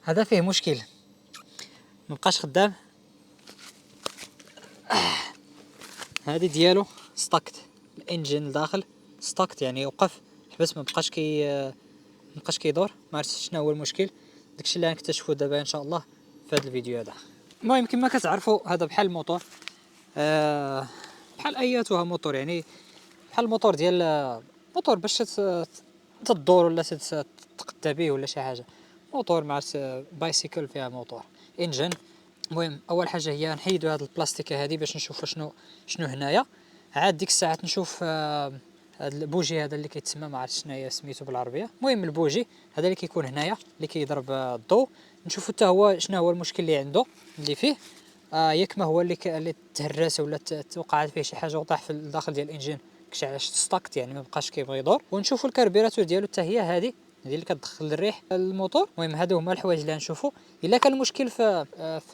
هذا فيه مشكل مبقاش خدام. هذه ديالو ستاكت، الانجين لداخل ستاكت يعني وقف، حبس مبقاش كيدور. ما عرفتش شنو هو المشكل، داكشي اللي غنكتشفو دابا ان شاء الله في هذا الفيديو هذا. المهم كما كتعرفوا هذا بحال الموتور، بحال اياتها موتور، يعني بحال الموتور ديال موتور باش تدور ولا تتقدى به ولا شي حاجه. موتور مع بايسيكل فيها موتور انجن. المهم اول حاجه هي نحيدوا هذه البلاستيكه هذه باش نشوفوا شنو هنايا. عاد ديك الساعه نشوف هذا البوجي هذا اللي كيتسمى، ما عرفتش شناهي سميتو بالعربيه. المهم البوجي هذا اللي كيكون هنايا اللي كيضرب الضوء، نشوفوا حتى هو شنو هو المشكل اللي عنده اللي فيه. ياك ما هو اللي تهرس ولا توقعت فيه شي حاجه وطاح في الداخل ديال الانجين كشعلش ستاكت، يعني ما بقاش كيبغي يدور. ونشوفوا الكربيراتور ديالو حتى هي هذه اللي كتدخل الريح للموتور. المهم هادو هما الحوايج اللي غنشوفوا. الا كان المشكل في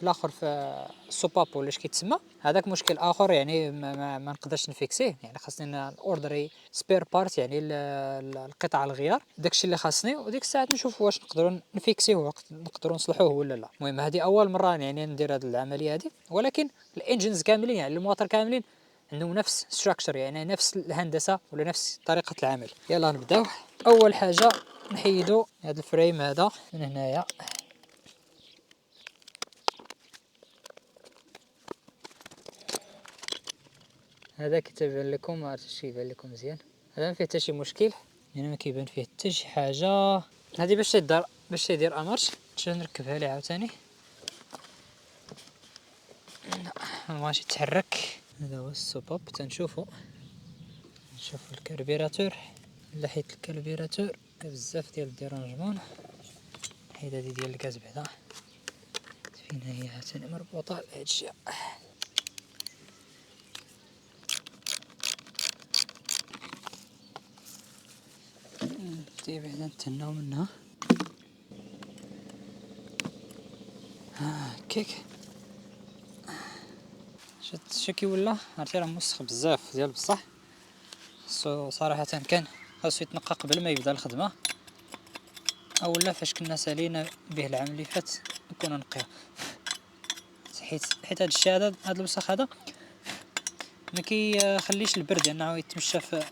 الاخر في السوباب ولا اش كيتسمى، هذاك مشكل اخر يعني ما نقدرش نفيكسيه. يعني خاصني اوردري سبير بارت، يعني القطع الغيار، داكشي اللي خاصني. وديك الساعه نشوف واش نقدروا نفيكسيوه، نقدروا نصلحوه ولا لا. المهم هذه اول مره يعني ندير هذه العمليه هذه، ولكن الانجنز كاملين يعني الموتور كاملين عندهم نفس ستراكشر، يعني نفس الهندسه ولا نفس طريقه العمل. يلا نبداو. اول حاجه نحيدو هذا الفريم هذا من هنايا. هذا كيتبان لكم، ما عرفتش يبان لكم مزيان، هذا ما فيه حتى شي مشكل، يعني ما كيبان فيه حتى شي حاجه. هذه باش يدير امرش. نمشيو نركبها ليه عاوتاني. ماشي تحرك. هذا هو السوباب. تنشوفو نشوفو الكربيراتور. الا حيت الكربيراتور بزاف ديال الديرانجمون. حيد هذه ديال الغاز بعدا، فين هي عاوتاني مربوطه بهادشي. دي بعدا نتهناو منها. كيك شتي كي ولا عرفتي راه موسخ بزاف ديال بصح. صراحه كان خاصو يتنقى قبل ما يبدا الخدمه، اولا فاش كنا سالينا به العام اللي فات كنا نقيو. حيت هذا الشيء هذا الوسخ هذا ما كيخليش البرد انه يتمشى في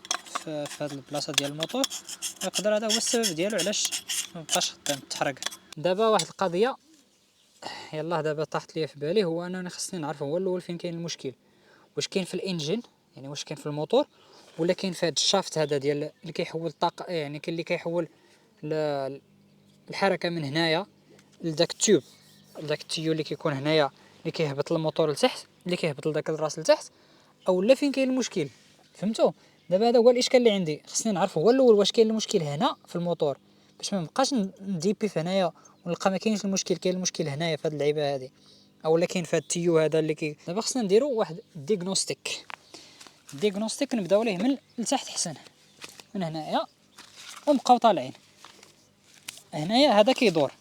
هذه البلاصه ديال الموتور. يقدر هذا هو السبب ديالو علاش ما بقاش خدام تحرق. دابا واحد القضيه يلاه دابا طاحت لي في بالي، هو انني خصني نعرف هو الاول فين كاين المشكل. واش كاين في الانجين، يعني واش كاين في الموتور، ولا كاين في هذا الشافت هذا ديال اللي كيحول الطاقه، يعني كاين اللي كيحول الحركه من هنايا لذاك التيوب، داك التيو اللي كيكون هنايا اللي كيهبط الموتور لتحت، اللي كيهبط لذاك الراس لتحت، او لا فين كاين المشكل. فهمتوا؟ دابا هذا هو الاشكال اللي عندي. خصني نعرف هو الاول واش كاين المشكل هنا في الموتور، باش ما نبقاش نديبي في هنايا ونلقى ما كاينش المشكل. كاين المشكل هنايا في هذه اللعيبه هذه، او لا كاين في هذا التيو هذا اللي دابا خصنا نديرو واحد ديغنوستيك. نبداو ليه من لتحت حسن، من هنايا ونبقاو طالعين. هنايا هذا كيدور،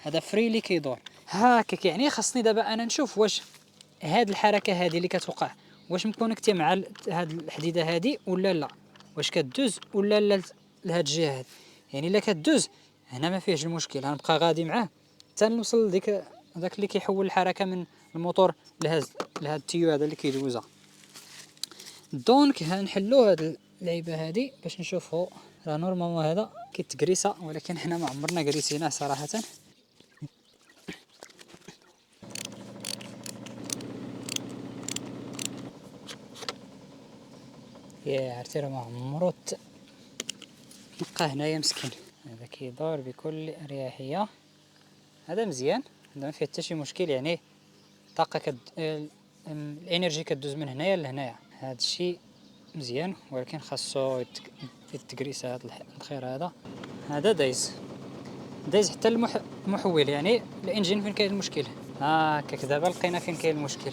هذا فريلي كيدور هكاك. يعني خاصني دابا انا نشوف واش هاد الحركه هذه اللي كتوقع واش مكونكتي مع هاد الحديده هذه ولا لا، واش كدوز ولا لا لهاد الجهه هذه. يعني الا كدوز هنا ما فيهش المشكل، غنبقى غادي معاه حتى نوصل داك اللي كيحول الحركه من الموتور لهاد التيو هذا اللي كيدوزها. دونك غنحلو هاد اللعيبه هذه باش نشوفوا. راه نورمالمون هذا كيتكريسا، ولكن حنا ما عمرنا كريسيناه صراحه. يا عرفتي راه ما عمرو نبقى هنايا مسكين. هذا كيدور بكل اريحيه، هذا مزيان، هذا ما فيه حتى شي مشكل. يعني الطاقه الانرجي كدوز من هنايا لهنايا، هذا الشيء مزيان. ولكن خاصو يتكريس هذا الخير. هذا دايز حتى المحول، يعني الانجين فين كاين المشكل. هكاك دابا لقينا فين كاين المشكل.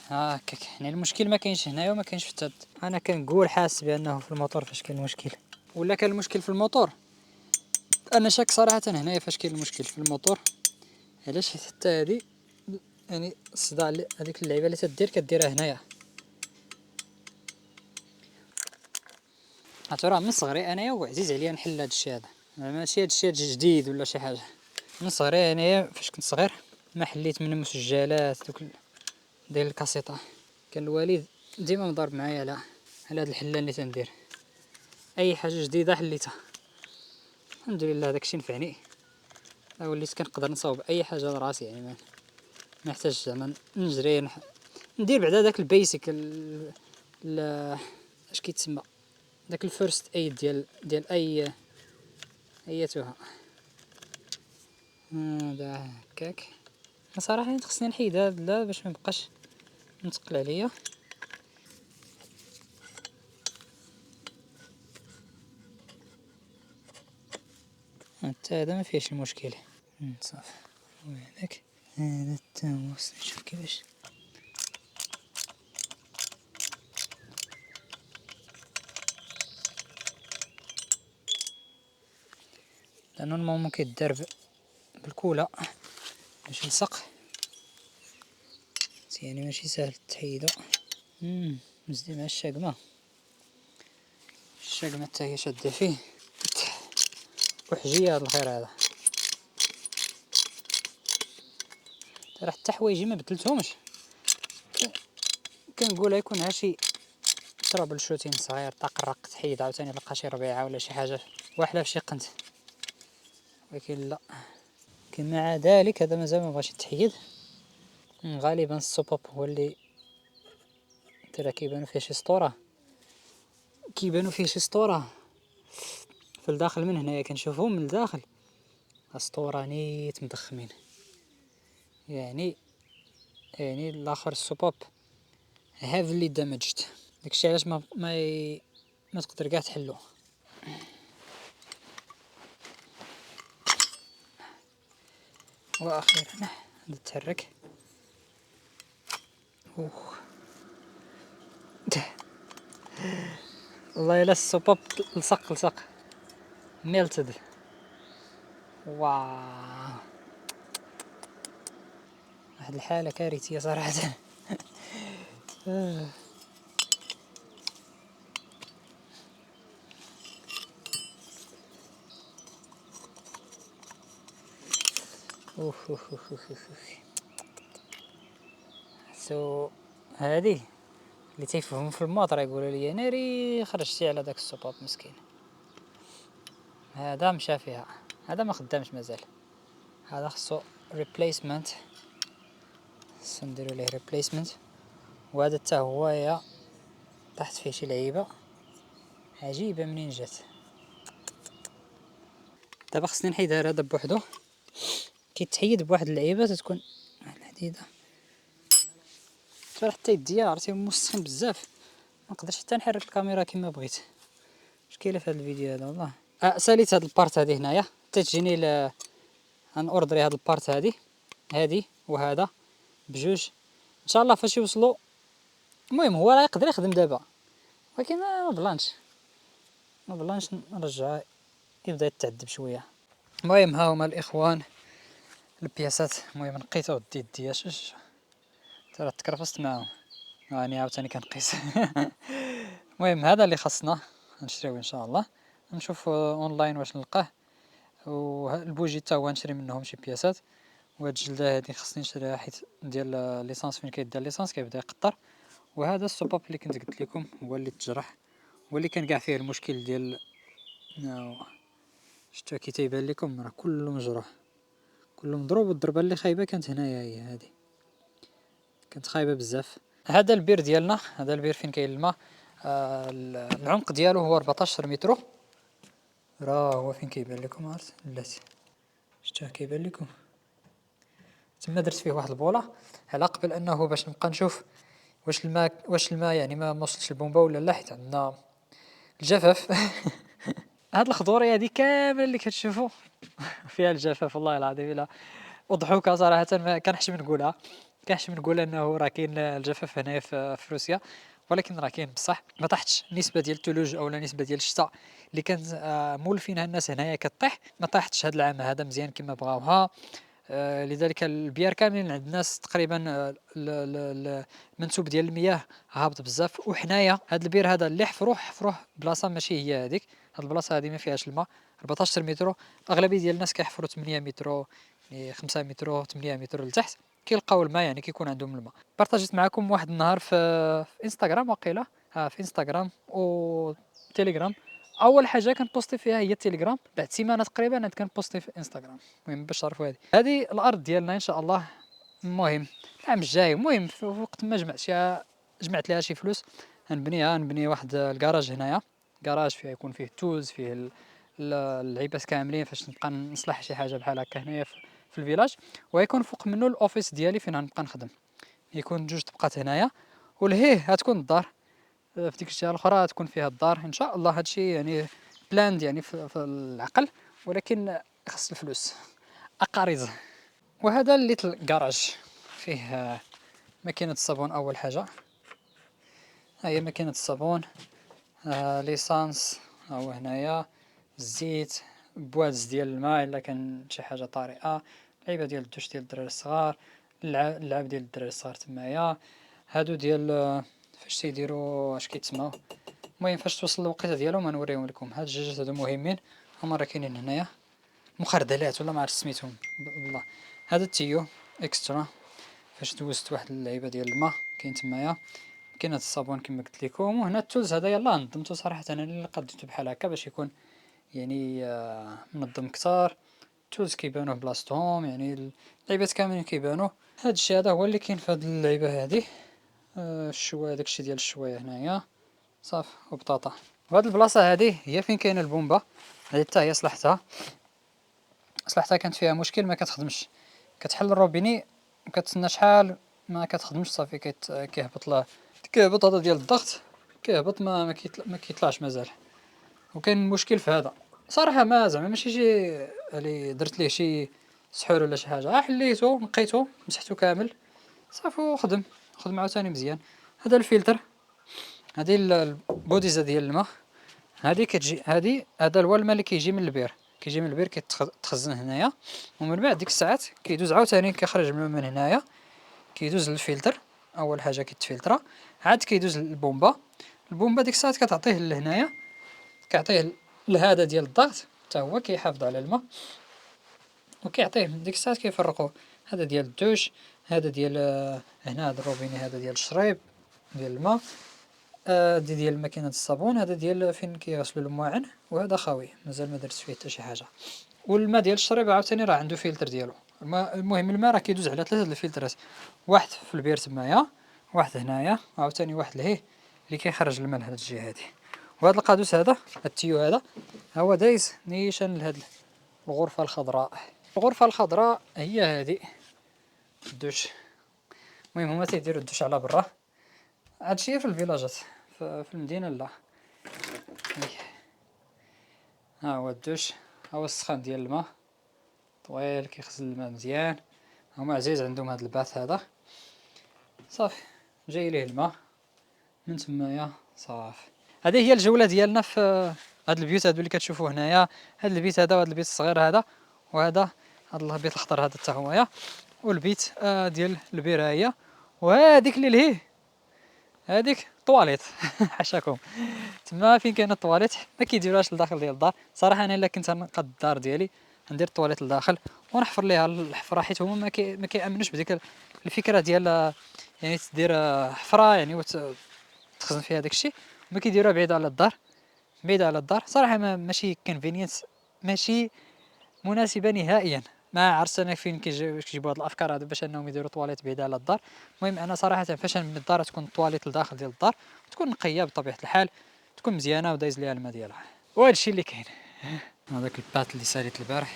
هكاك يعني المشكل ما كاينش هنايا وما كاينش في التد. انا كنقول حاسس بانه في الموتور فاش كاين المشكل، ولا كان المشكل في الموتور. انا شاك صراحه هنايا فاش كاين المشكل في الموتور. علاش؟ حتى هذه يعني الصداع هذيك اللعيبه اللي كديرها هنايا. راه من صغري انايا وعزيز عليا نحل هذا الشيء هذا، ماشي هذا الشيء جديد ولا شي حاجه. من صغري يعني فاش كنت صغير ما حليت من المسجلات دوك ديال الكاسيطه. كان الوالد ديما مضارب معايا على هاد الحله اللي تندير، اي حاجه جديده حليتها الحمد لله داكشي نفعني. وليت كنقدر نصاوب اي حاجه لراسي، يعني ما نحتاج زعما نجري ندير بعدا داك البيسك اش كيتسمى داك الفيرست ايد ديال ايتها. هذا هكاك صراحه خصني نحيد هاد لا باش ما يبقاش متقل عليا. حتى هذا ما فيهش المشكل صافي. وهذاك هذا التاموس نشوف كيفاش لانه المهم كيدار بالكولا باش يلصق يعني ماشي سهل تحيدو. نزيد مع الشاقمه حتى هي شاده فيه وحجيه. هذا الخير هذا راه حتى حوايجي ما بدلتهمش، كنقولها يكون ها شي ترابل شوتين صغير طقرق تحيد عاوتاني لقى شي ربيعه ولا شي حاجه واحله فشي قنت، ولكن لا. لكن مع ذلك هذا مازال ما بغاش يتحيد. غالبا السوباب هو اللي ترى كيبانو فيه شي سطوره، في الداخل من هنايا كنشوفهم من الداخل اسطوره نيت مضخمين. يعني الاخر السوباب heavily damaged. داكشي علاش ما تقدر كاع تحلو. واخيرا هذا تحرك. والله الا السوباب لصق ميلتد. واو واحد الحاله كارثيه صراحه. سو هذه اللي تيفهم في الماط راه يقولوا لي ناري خرجتي على داك السوباب مسكين. هذا مشى فيها، هذا ما خدامش مازال، هذا خصو ريبليسمنت، خصو نديرو ليه ريبليسمنت. وهذا حتى هو طاحت فيه شي لعيبه عجيبه منين جات. دابا خصني نحيد هذا بوحدو، كيتحيد بواحد اللعيبه تتكون الحديده. صراحه حتى يديا عرفتي مسخن بزاف، ما نقدرش حتى نحرك الكاميرا كما بغيت. مشكله في هذا الفيديو هذا والله. ساليت هاد البارت هذه هنايا تجيني غنوردري هاد البارت هذه وهذا بجوج ان شاء الله فاش يوصلوا. المهم هو راه يقدر يخدم دابا، ولكن ما بلانش نرجع يبدا يتعذب شويه. المهم ها هما الاخوان البياسات. المهم نقيت ودي يدياش ترى تكرفست معاهم، راني عاوتاني كنقيس. المهم هذا اللي خاصنا نشريوه ان شاء الله. نشوف اونلاين واش نلقاه. والبوجي حتى هو نشري منهم شي بياسات. وهاد الجلده هادي خصني نشريها حيت ديال ليسانس فين كيدير ليسانس كيبدا يقطر. وهذا السوباب اللي كنت قلت لكم هو اللي تجرح، هو اللي كان كاع فيه المشكل ديال شتو كي تيبان لكم راه كله مجروح كله مضروب. والضربه اللي خايبه كانت هنايا، هي هذه كانت خايبه بزاف. هذا البير ديالنا، هذا البير فين كاين الماء. العمق ديالو هو 14 متر. راه هو فين كيبان لكم عرفت بلاتي شتو كيبان لكم تما. درت فيه واحد البوله على قبل انه باش نبقى نشوف واش الماء يعني ما وصلش البومبا ولا لا، حيت عندنا الجفاف. هاد الخضوريه هادي كامل اللي كتشوفوا فيها الجفاف والله العظيم الا وضحوكه صراحه ما كنحشم نقولها. انه راه كاين الجفاف هنايا في روسيا، ولكن راه كاين بصح ما طاحتش نسبه ديال الثلوج او نسبه ديال الشتاء اللي كانت مولفينها الناس هنايا كطيح. ما طاحتش هذا العام هذا مزيان كما بغاوها. لذلك البيار كاملين عند الناس تقريبا المنسوب ديال المياه هابط بزاف. وحنايا هذا البير هذا اللي حفروه بلاصه ماشي هي هذيك. هاد البلاصه هذه ما فيهاش الماء. 14 متر اغلبيه ديال الناس كيحفروا 8 متر يعني 5 متر 8 متر لتحت كيلقاو الماء، يعني كيكون عندهم الماء. بارطاجيت معكم واحد النهار في انستغرام وقيله، في انستغرام و تيليجرام. اول حاجه كنبوستي فيها هي التليجرام، بعد سيمانه تقريبا عاد كنبوستي في انستغرام. المهم باش تعرفوا هذه الارض ديالنا ان شاء الله. المهم العام الجاي، المهم في وقت ما جمعت لها شي فلوس غنبنيها، نبني واحد الكراج هنايا، كراج فيه يكون فيه توز، فيه اللعيبات كاملين فاش نبقى نصلح شي حاجه بحال هكا هنايا في الفيلاج. ويكون فوق منه الاوفيس ديالي فين غنبقى نخدم، يكون جوج طبقات هنايا. ولهيه غتكون الدار في ديك الجهه الاخرى تكون فيها الدار ان شاء الله. هادشي يعني بلاند يعني في العقل، ولكن خص الفلوس اقاريز. وهذا اللي الكراج فيه ماكينه الصابون. اول حاجه ها هي ماكينه الصابون، ليسانس ها هو هنايا، الزيت، بواز ديال الماء الا كان شي حاجه طارئه، لعيبه ديال الدوش ديال الدراري الصغار، اللعاب ديال الدراري الصغار تمايا. هادو ديال فاش تيديروا اش كيتسموا. المهم فاش توصل الوقيته ديالهم غنوريهم لكم. هاد الجوج هادو مهمين، هما راه كاينين هنايا، مخردلات ولا ما عرفت سميتهم بالله. هذا التيو اكسترا فاش دوزت واحد اللعيبه ديال الماء كاين تمايا. كاين هاد الصابون كما قلت لكم. وهنا التولز هذا يلاه نظمته صراحه، انا اللي قديته بحال هكا باش يكون يعني منظم كتار. التولز كيبانو بلاصتهم، يعني اللعيبات كاملين كيبانو. هاد الشيء هذا هو اللي كاين في هاد اللعيبه هادي. الشوايه داكشي ديال الشوايه هنايا صافي وبطاطا. وهاد البلاصه هادي هي فين كاينه البومبا، هادي حتى هي صلحتها كانت فيها مشكل ما كتخدمش. كتحل الروبيني وكتسنى شحال ما كتخدمش صافي كيهبط هذا ديال الضغط، كيهبط ما كيطلعش مازال. وكاين مشكل في هذا صراحه، ما زعما ماشي شي اللي درت ليه شي سحور ولا شي حاجه، حليته نقيته مسحته كامل صافي خدم عاوتاني مزيان. هذا الفلتر، هذه البوديزه ديال الماء، هذه كتجي هذا هو الماء اللي كيجي من البير، كيتخزن هنايا. ومن بعد ديك الساعات كيدوز عاوتاني كيخرج من هنايا، كيدوز للفلتر. اول حاجه كيتفلترا، عاد كيدوز للبومبا. البومبا ديك الساعات كتعطيه لهنايا، كيعطيه لهذا ديال الضغط حتى هو كيحافظ على الماء، وكيعطيه ديك الساعات كيفرقوا. هذا ديال الدوش، هذا ديال هنا هذا الروبيني، هذا ديال الشريب ديال الماء، هادي ديال ماكينه الصابون، هذا ديال فين كيغسلوا المواعن، وهذا خاوي مازال ما درت فيه حتى شي حاجه. والماء ديال الشريب عاوتاني راه عنده فلتر ديالو. المهم الماء راه كيدوز على 3 الفلترات، واحد في البير تمايا، واحد هنايا، عاوتاني واحد لهيه اللي كيخرج الماء لهاد الجهه هادي. وهذا القادوس هذا التيو هذا هو دايز نيشان لهاد الغرفه الخضراء. الغرفه الخضراء هي هذه الدوش. المهم هما تيديروا الدوش على برا، هادشي في الفيلاجات، في المدينه لا. ها هو الدوش، ها هو السخان ديال الماء طويل كيخزن الماء مزيان. هما عزيز عندهم هاد الباث هذا صافي، جاي ليه الماء من تمايا صافي. هذه هي الجوله ديالنا في هاد البيوت هادو اللي كتشوفوا هنايا. هاد البيت هذا وهاد البيت الصغير هذا، وهذا هاد البيت الاخضر هذا حتى هويا، والبيت ديال البرايه. وهذيك اللي لهيه هذيك طواليت حاشاكم تما فين كاين الطواليت ما كيديروهاش لداخل ديال الدار. صراحه انا الا كنت نقاد الدار ديالي ندير الطواليت لداخل ونحفر ليها الحفره، حيت هما ما كيامنوش بديك الفكره ديال يعني تدير حفره يعني وتخزن فيها داك الشيء، ما كيديروها بعيده على الدار. صراحه ماشي كونفينينس، ماشي مناسبه نهائيا. ما عرفت انا فين كيجيبوا هاد الافكار هادو باش انهم يديروا طواليت بعيده على الدار. المهم انا صراحه فاش من الدار تكون الطواليت لداخل ديال الدار، تكون نقيه بطبيعه الحال، تكون مزيانه ودايز ليها الماء ديالها. وهذا الشيء اللي كاين. هذاك البات اللي ساليت البارح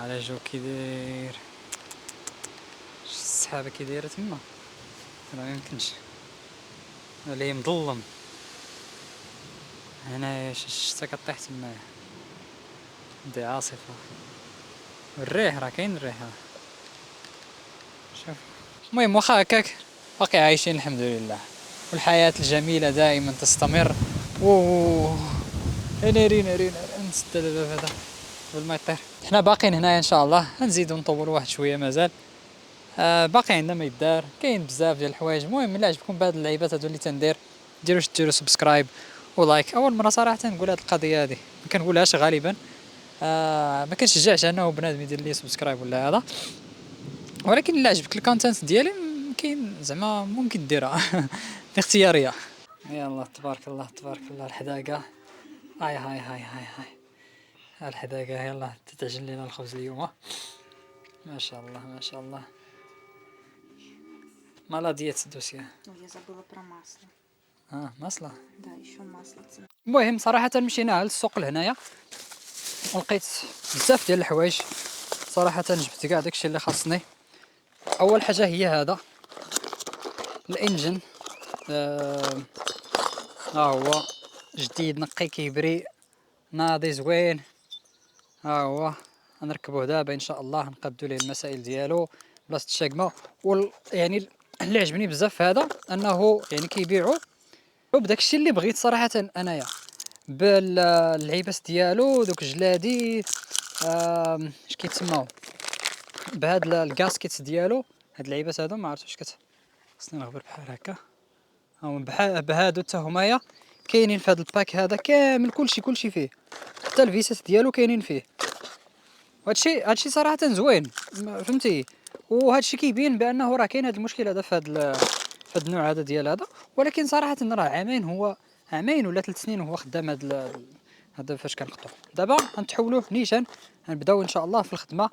على جو كي داير السحابه كي دايره تما، راه ميمكنش اللي مظلم هنا الشتا كطيح تمايا، دي عاصفه. الريح راه كاين الريح شوف. المهم واخا هكاك باقي عايشين الحمد لله، والحياة الجميلة دائما تستمر. انا رينا نسد الباب هذا قبل ما يطير. حنا باقيين هنايا ان شاء الله، نزيدو نطولوا واحد شويه مازال. باقي عندنا ما يدار، كاين بزاف ديال الحوايج. المهم الا عجبكم بهاد اللعيبات هادو اللي تندير، ديروا سبسكرايب ولايك. اول مره صراحه نقول هاد القضيه هادي، ما كنقولهاش غالبا، ما كنشجعش انه بنادم يدير لي سبسكرايب ولا هذا، ولكن الا عجبك الكونتنت ديالي كاين زعما ممكن ديرها اختياريه. يلا تبارك الله تبارك الله الحداقه. هاي الحداقه يلا تتعجن لنا الخبز اليوم. ما شاء الله ما شاء الله. молодец دوسيا. Я забыла про масло. масло. Да, еще масло. المهم صراحه مشينا للسوق لهنايا ولقيت بزاف ديال الحوايج صراحه، جبت كاع داكشي اللي خاصني. اول حاجه هي هذا الانجن، ها هو جديد نقي كيبري ناضي زوين. ها هو غنركبوه دابا ان شاء الله، نقادو ليه المسائل ديالو بلاصه الشاقمه. يعني اللي عجبني بزاف هذا انه يعني كيبيعوا بداكشي اللي بغيت صراحه انايا، بالعيبات ديالو دوك الجلادي اش كيتسماو بهاد الكاسكيت ديالو. هاد العيبات هادو ما عرفتش واش خصني نغبر بحال هكا. هاهم بهادو حتى همايا كاينين في هاد الباك هذا كامل، كلشي فيه، حتى الفيسات ديالو كاينين فيه. هادشي صراحه زوين فهمتي. وهادشي كيبين بانه راه كاين هاد المشكل هذا في هاد النوع هذا ديال هذا، ولكن صراحه راه عامين ولا 3 سنين وهو خدام هذا فاش كنقطعو. دابا غنتحولوه نيشان، غنبداو ان شاء الله في الخدمه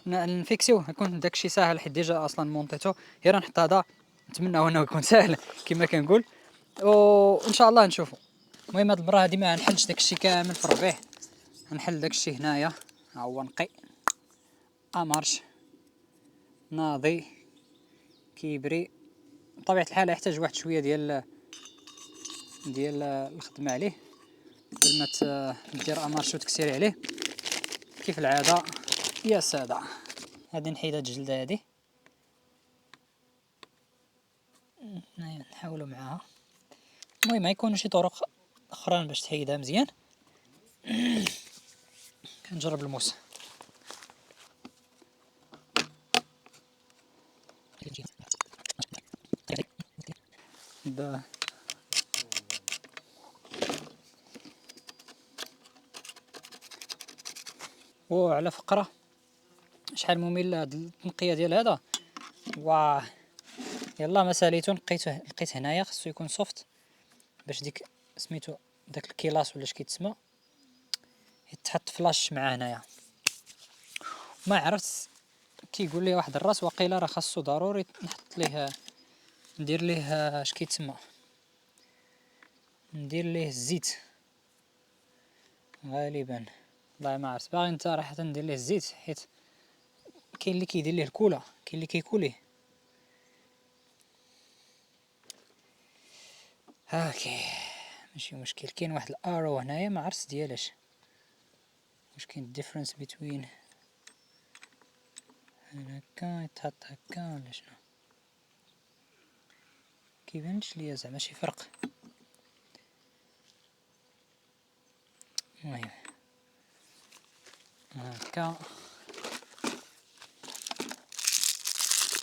نفيكسيوه، يكون داكشي ساهل حيت ديجا اصلا مونطيتو، غير نحط هذا نتمنى انه يكون ساهل كما كنقول، وان شاء الله نشوفوا. المهم هاد المره هادي ما نحلش داكشي كامل في الربيع، نحل داكشي هنايا. ها هو نقي امارش ناضي كيبري. بطبيعه الحال يحتاج واحد شويه ديال الخدمه عليه قبل ما دير امارش وتكسيري عليه كيف العاده يا ساده. هادي نحيد هاد الجلده هادي نحاولوا معاها. المهم يكونوا شي طرق اخرى باش تحيدها مزيان. كنجرب الموس. وعلى فقره شحال ممل هاد التنقيه ديال هذا. واه يلا ما ساليتو لقيت هنايا خصو يكون سوفت باش ديك سميتو داك الكيلاس ولا اش كيتسمى يتحط فلاش مع هنايا. ما عرفت كيقول لي واحد الراس وقيله راه خاصو ضروري نحط ليه ندير ليه اش كيتسمى ندير ليه الزيت غالبا. والله ما عرفت باغي انت راح ندير ليه الزيت حيت كاين اللي كيدير ليه الكولا كاين اللي كيكوليه. هاكي ماشي مشكل. كاين واحد الارو هنايا ما عرفت ديالاش واش كاين الديفرنس بين هكا يتحط هكا ولا شنو كيبانش ليا زعما شي فرق. المهم هكا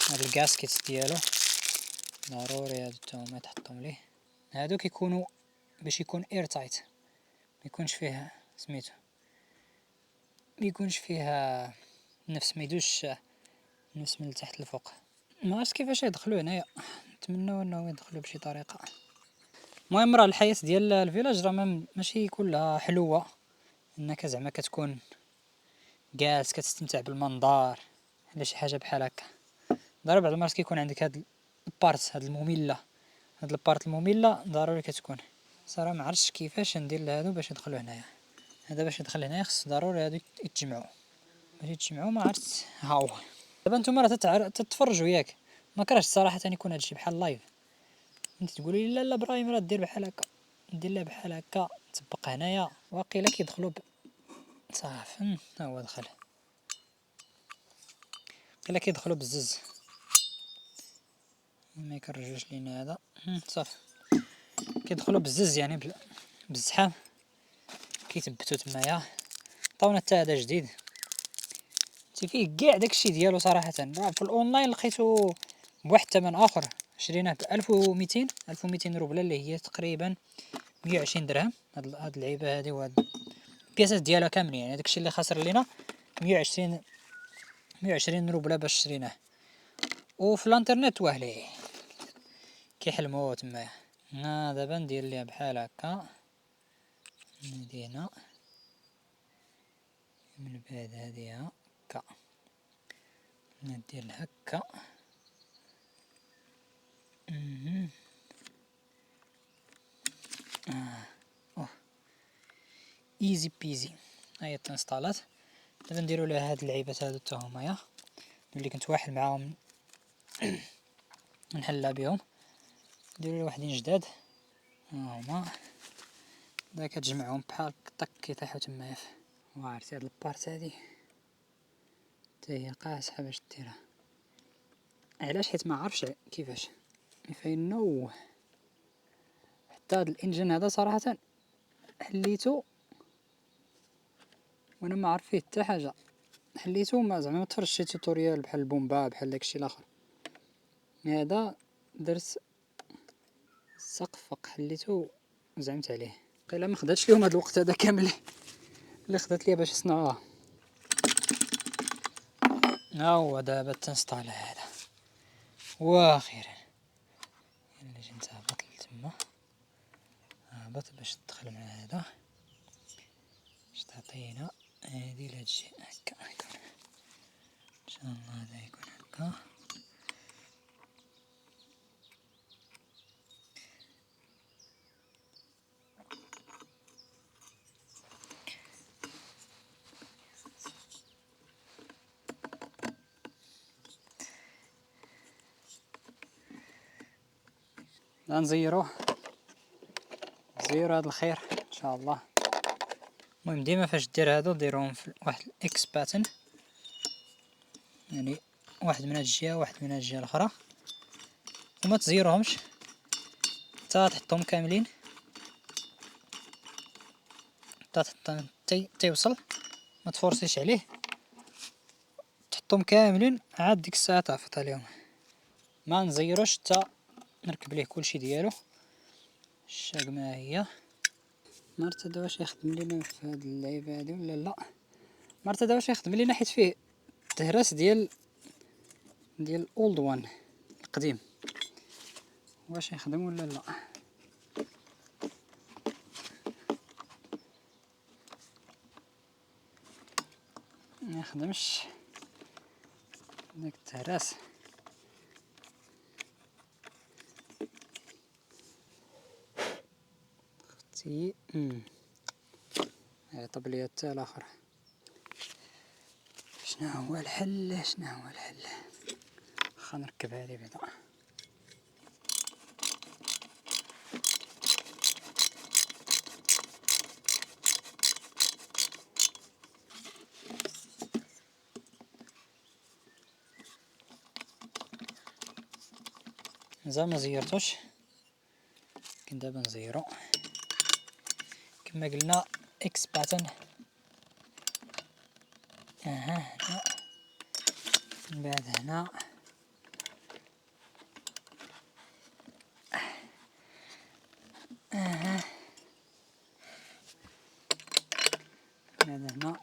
هاد الكاسكيت ديالو ضروري هادو تاهما تحطهم ليه. هادو كيكونوا باش يكون اير تايت ما يكونش فيه سميتو ما يكونش فيه نفس ما يدوش نفس من التحت لفوق. ما عرفت كيفاش يدخلوا هنايا، نتمنى انه يدخلوا بشي طريقه. المهم راه الحياه ديال الفيلاج راه ماشي كلها حلوه، انك زعما كتكون جالس كتستمتع بالمنظر ولا شي حاجه بحال هكا. ضروري بعض المرات كيكون عندك هاد البارت هاد البارت الممله ضروري كتكون. صراحه ما عرفتش كيفاش ندير لهادو باش يدخلوا هنايا. هذا باش يدخل هنايا خص ضروري هادو يتجمعوا باش يتجمعوا. ما عرفت ها هو دابا نتوما راه تتفرجوا ياك. ما كرهتش صراحه يكون هادشي بحال لايف انت تقولي لا لا ابراهيم راه دير بحال هكا دير لها بحال هكا تبقى هنايا واقيلا كيدخلوا صافي. ها هو دخل واقيلا كيدخلوا بزز ما يكرجوش لينا هذا صافي كيدخلوا بزز يعني بالزحام كيثبتوا تمايا. عطاونا حتى هذا جديد فيه كاع داكشي ديالو صراحه. في الاونلاين لقيتو بواحد الثمن اخر شريناه ب 1200 روبله اللي هي تقريبا 120 درهم. هاد اللعيبه هادي وهاد البياسات ديالها كاملين، يعني داكشي اللي خاسر لينا 120 روبله باش شريناه. وفي الانترنت واهلي كيحلموا تمايا. دابا ندير ليها بحال هكا، ندي هنا من بعد هادي هكا، ندير هكا. ايزي بيزي. هيا تنسطالات. دابا نديرو لها هاد اللعيبات هادو تا همايا اللي كنت واحد معاهم نحلها بهم. نديرو لها وحدين جداد ها هما، دا كتجمعهم بحال طك كيطيحو تمايا. وعرفتي هاد البارت هادي حتى هي قاصحة باش ديرها. علاش؟ حيت ما عرفش كيفاش فاينو. حتى هاد الانجن هذا صراحة حليتو وانا ما عارف فيه حتى حاجة. حليتو ما زعما ما تفرجت شي توتوريال بحال البومبا بحال داكشي الاخر. هذا درت السقف فوق حليتو وزعمت عليه. قيلا ما خداتش ليهم هاد الوقت هذا كامل اللي خدات ليا باش يصنعوها. ها هو دابا تنسطال هذا واخيرا. الا جيت هبط لتما، هبط باش تدخل مع هذا باش تعطينا هادي لهادشي هكا. ان شاء الله هذا يكون هكا. نزيروه، نزيرو هاد الخير ان شاء الله. المهم ديما فاش دير هادو ديرهم في واحد الاكس باتن، يعني واحد من هاد الجهه واحد من هاد الجهه الاخرى، وما تزيروهمش حتى تحطهم كاملين حتى يوصل. ما تفورسيش عليه، تحطهم كاملين عاد ديك الساعه تعفط عليهم. ما نزيروش حتى نركب ليه كلشي ديالو. الشاق ما هي. ما عرفت هذا واش يخدم لينا في هاد اللعيبه هادي ولا لا. ما عرفت هذا واش يخدم لينا حيت فيه التهراس ديال الاولد وان القديم، واش يخدم ولا لا. ما يخدمش داك التهراس. اختي عيطب ليا حتى الاخر. شنو هو الحل؟ خا نركبها لي بعدا. مازال ما زيرتوش، كن دابا نزيرو كما قلنا اكس باتن. هنا من بعد هنا من بعد هنا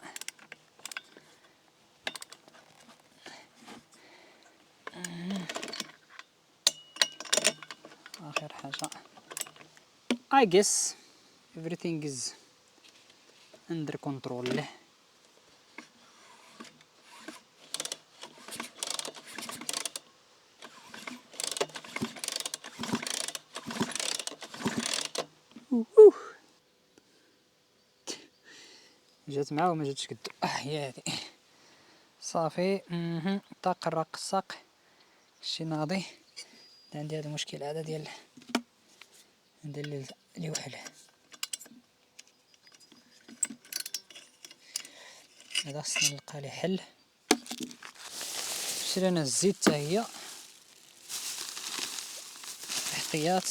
آخر حاجة. I guess everything is under control. جات معاه وما جاتش قدو. هي هادي صافي. طاق الرق الساق شي ناضي. عندي هذا المشكل هذا ديال اللي وحله. هذا خصني نلقى ليه حل. شرينا الزيت حتى هي احتياط.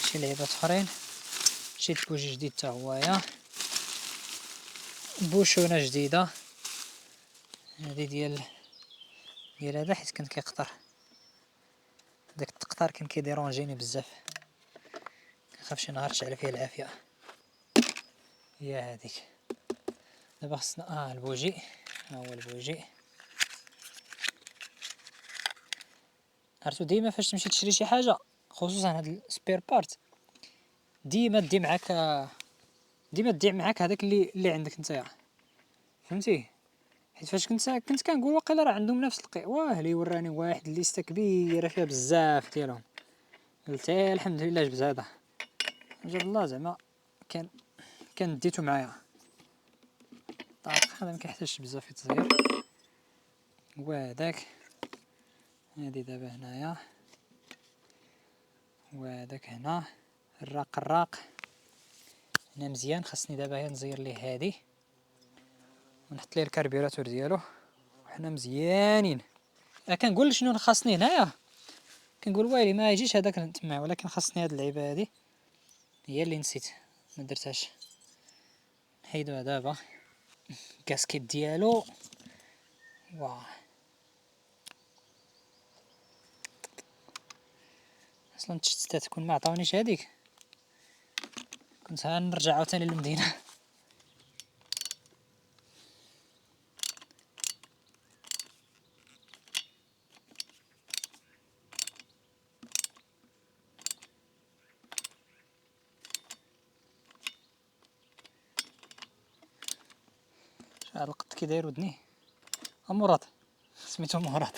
شي لعيبات اخرين. شريت بوجي جديد حتى هويا. بوشونه جديده هذه ديال هذا حيت كان كيقطر. داك التقطار كان كيديرونجيني بزاف، كنخاف شي نهار تشعل فيه العافيه. هي هذيك. دابا خصنا البوجي، ها هو البوجي. عرفتو ديما فاش تمشي تشري شي حاجه خصوصا هاد السبير بارت ديما دي معاك، ديما دي معاك هذاك اللي عندك نتايا، فهمتي؟ حيت فاش كنت كنقول واقيلا راه عندهم نفس واه لي وراني واحد ليسته كبيره فيها بزاف ديالهم، قلت الحمد لله جبت هذا، جاب الله زعما كان ديتو معايا. هذا ما كيحتاجش بزاف في التصغير. وهداك هادي دابا هنايا، وهداك هنا الراق هنا مزيان. خاصني دابا نزير ليه هادي ونحط ليه الكربيراتور ديالو وحنا مزيانين. كنقول شنو خاصني هنايا، كنقول ويلي ما يجيش هذاك تما، ولكن خاصني هاد اللعيبه هادي هي اللي نسيت ما درتهاش. نحيدوها دابا الكاسكيت ديالو. واه اصلا تشتات كون ما عطاونيش هذيك كنت نرجع عاوتاني للمدينه. هذا القط كي داير ودني مراد، سميتو مراد.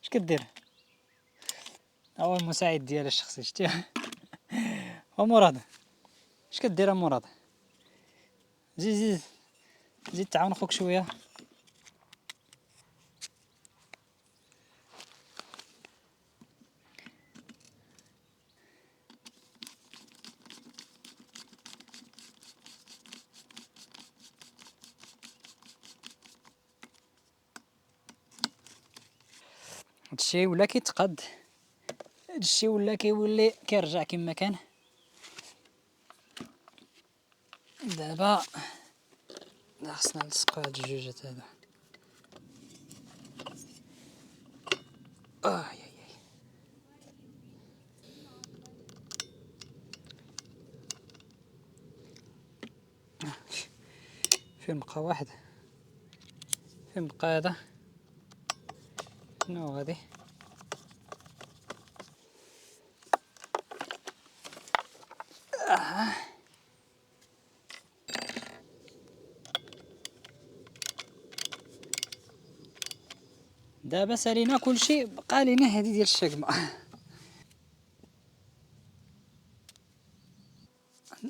اش كدير؟ هو المساعد ديالي الشخصي، شتيه؟ مراد اش كدير مراد؟ زيد تعاون خوك شويه. هادشي ولا كيتقاد، هادشي ولا كيولي كيرجع كما كان. دابا خصنا نلصقو هاد الجوجات هذا. ياي فين بقى واحد؟ فين بقى هذا؟ شنو غادي؟ دابا سالينا كلشي، بقى لينا هادي ديال الشقمه.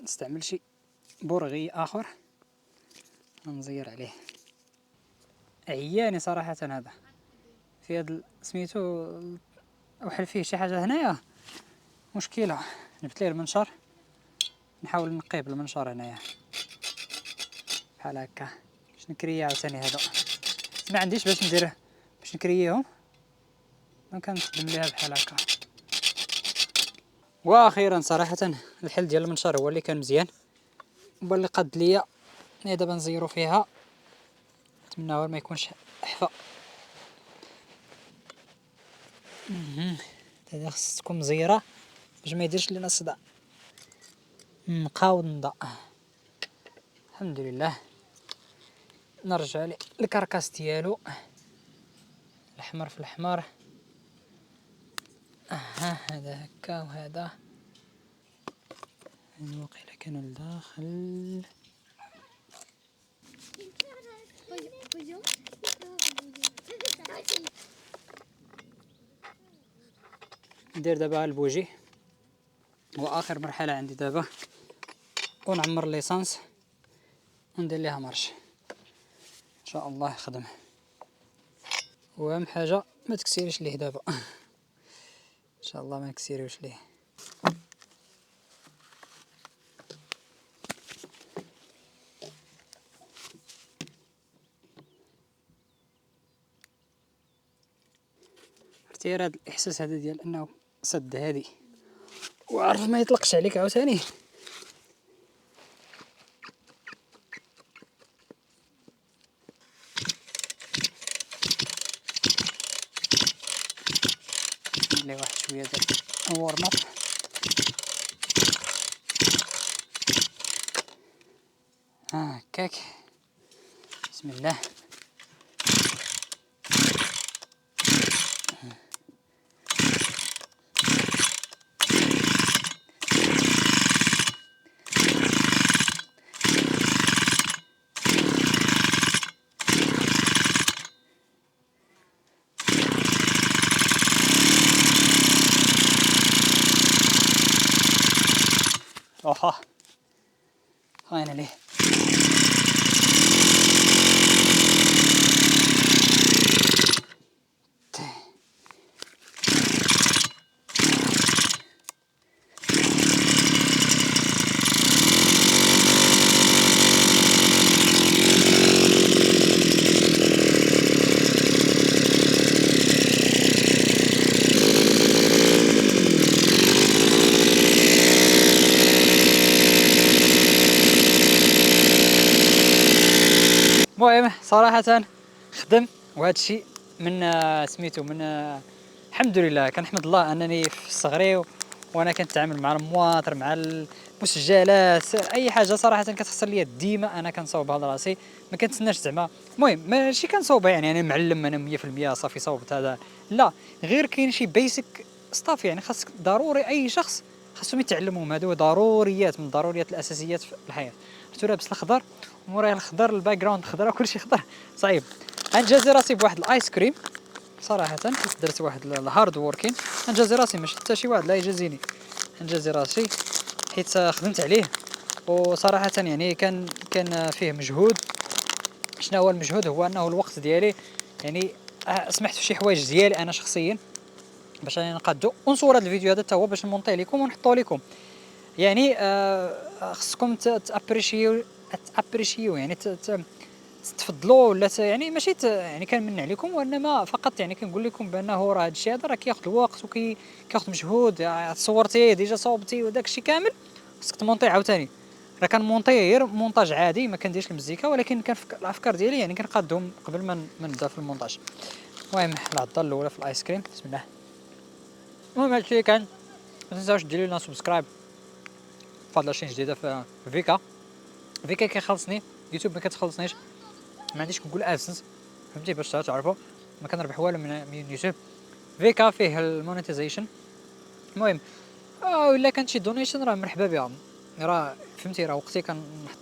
نستعمل شي برغي اخر نزير عليه. عياني صراحه هذا في هاد سميتو اوحل فيه شي حاجه هنايا مشكله. جبت ليه المنشار نحاول نقيه بالمنشار هنايا بحال هكا باش نكريا عاوتاني هادو. ما عنديش باش ندير باش نكرييهم، ما كنخدم ليها بحال هكا. واخيرا صراحه الحل ديال المنشار هو اللي كان مزيان، هو اللي قاد ليا. دابا نزيرو فيها، نتمنى ما يكونش حفا. هذا خص تكون مزيره باش ما يديرش لنا صداع. مقاوضه الحمد لله. نرجع للكركاس ديالو الاحمر في الاحمر. هذا هكا وهذا وقيلا كانوا لداخل. ندير دابا البوجي واخر مرحله عندي دابا، ونعمر ليسانس وندير ليها مارش ان شاء الله يخدم. واهم حاجه ما تكسيريش ليه دابا ان شاء الله ما نكسيروش ليه. عرفتي هذا الاحساس هذا ديال انه سد هادي وعرف ما يطلقش عليك عاوتاني. لي واحد شويه ديال وورم اب. هكاك. بسم الله. اوها فاينلي. المهم صراحة خدم، وهذا الشيء من سميتو من الحمد لله كنحمد الله انني في صغري وانا كنتعامل مع المواطر مع المسجلات اي حاجه صراحه كتخسر ليا ديما انا كنصاوبها لراسي، ما كنتسناش زعما. المهم ماشي كنصاوبها يعني انا معلم انا 100% صافي صوبت هذا، لا غير كاين شي بيسك ستاف يعني خاصك ضروري اي شخص خاصهم يتعلموهم، هادو ضروريات من ضروريات الاساسيات في الحياه. درتو لابس الخضر وموراي الخضر الباك جراوند خضرا كلشي خضر صعيب. غنجازي راسي بواحد الايس كريم صراحه، درت واحد الهارد ووركين، غنجازي راسي ماشي حتى شي واحد لا يجازيني، غنجازي راسي حيت خدمت عليه وصراحه يعني كان فيه مجهود. شنو هو المجهود؟ هو انه الوقت ديالي يعني سمحت في شي حوايج ديالي انا شخصيا باش انا نقادو ونصور هذا الفيديو هذا حتى هو باش نمونطيه لكم ونحطو لكم. يعني خصكم تابريشيو يعني تفضلوا ولا يعني ماشي يعني كنمن عليكم، وانما فقط يعني كنقول لكم بانه راه هذا الشيء هذا راه كياخذ الوقت كياخذ مجهود. صورتي ديجا صوبتي وداك الشيء كامل خصك تمونطي عاوتاني. راه كنمونطي غير مونتاج عادي ما كنديرش المزيكا، ولكن الافكار ديالي يعني كنقادهم قبل ما نبدا في المونتاج. المهم العضه الاولى في الايس كريم بسم الله. المهم هادشي كان ما تنساوش ديروا لنا سبسكرايب فهاد لاشين جديده في فيكا كيخلصني يوتيوب ما كتخلصنيش، ما عنديش كنقول ادسنس فهمتي باش تعرفوا ما كنربح والو من يوتيوب. فيكا فيه المونيتيزيشن. المهم الا كانت شي دونيشن راه مرحبا بها، راه فهمتي راه وقتي كنحط